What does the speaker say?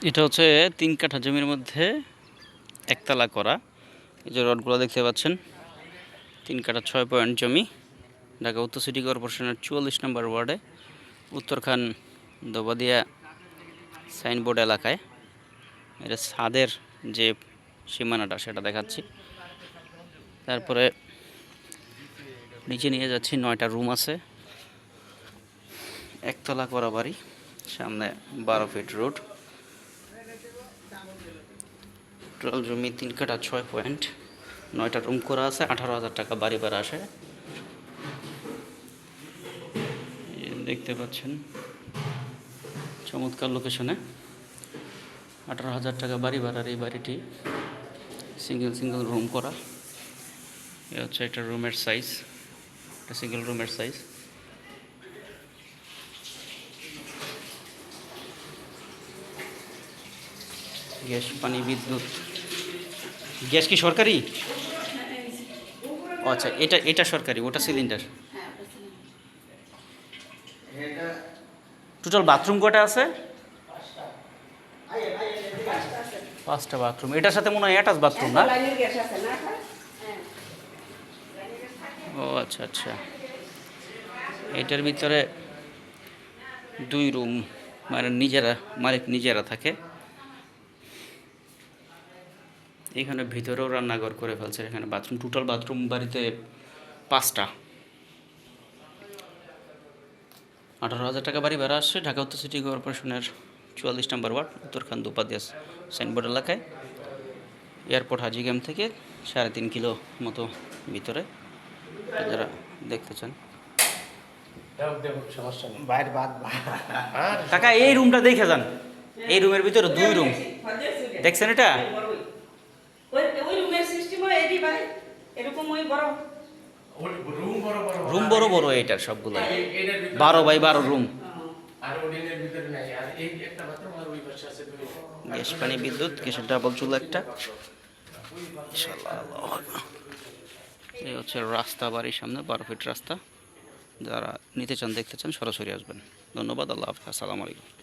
এটা হচ্ছে 3 কাঠা জমির মধ্যে একতলা করা। এই যে রডগুলো দেখতে পাচ্ছেন, 3 কাঠা 6 পয়েন্ট জমি, ঢাকা উত্তর সিটি কর্পোরেশনের 44 নম্বর ওয়ার্ডে, উত্তরখান দোবাদিয়া সাইনবোর্ড এলাকায়। এটা ছাদের যে সীমানাটা সেটা দেখাচ্ছি। তারপরে নিচে নিয়ে যাচ্ছি, 9টা রুম আছে, একতলা করা বাড়ি, সামনে 12 ফিট রোড, টোটাল জমি 3 কাঠা 6 পয়েন্ট, 9টা রুম করা আছে, 18,000 টাকা বাড়ি ভাড়া আসে। দেখতে পাচ্ছেন চমৎকার লোকেশনে 18,000 টাকা বাড়ি ভাড়ার এই বাড়িটি সিঙ্গেল রুম করা। এ হচ্ছে একটা রুমের সাইজ, একটা সিঙ্গেল রুমের সাইজ। গ্যাস, পানি, বিদ্যুৎ। গ্যাস কি সরকারি? আচ্ছা, এটা সরকারি, ওটা সিলিন্ডার। টোটাল বাথরুম কটা আছে? 5টা বাথরুম। এটার সাথে মনে হয় অ্যাটাচ বাথরুম না? ও আচ্ছা আচ্ছা। এটার ভিতরে 2 রুম, মানে মালিক নিজেরা থাকে। এখানে ভিতরেও রান্নাঘর করে ফেলছে, এখানে বাথরুম। টোটাল বাথরুম বাড়িতে 5টা। 18,000 টাকা বাড়ি ভাড়া আসছে। ঢাকা উত্তর সিটি কর্পোরেশনের 44 নম্বর ওয়ার্ড, উত্তরখান দোপাদিয়া সাইনবোর্ড এলাকায়, এয়ারপোর্ট হাজিগ্রাম থেকে 3.5 কিলো মতো ভিতরে। যারা দেখতে চান, কাকা এই রুমটা দেখে যান। এই রুমের ভিতরে 2 রুম দেখছেন? এটা রুম বড় বড়, এটার সবগুলো 12x12 রুম। গ্যাস, পানি, বিদ্যুৎ, গ্যাসের ডাবল চুলা একটা। এই হচ্ছে রাস্তা, বাড়ির সামনে 12 ফিট রাস্তা। যারা নিতে চান, দেখতে চান, সরাসরি আসবেন। ধন্যবাদ। আল্লাহ হাফেজ। আসসালামু আলাইকুম।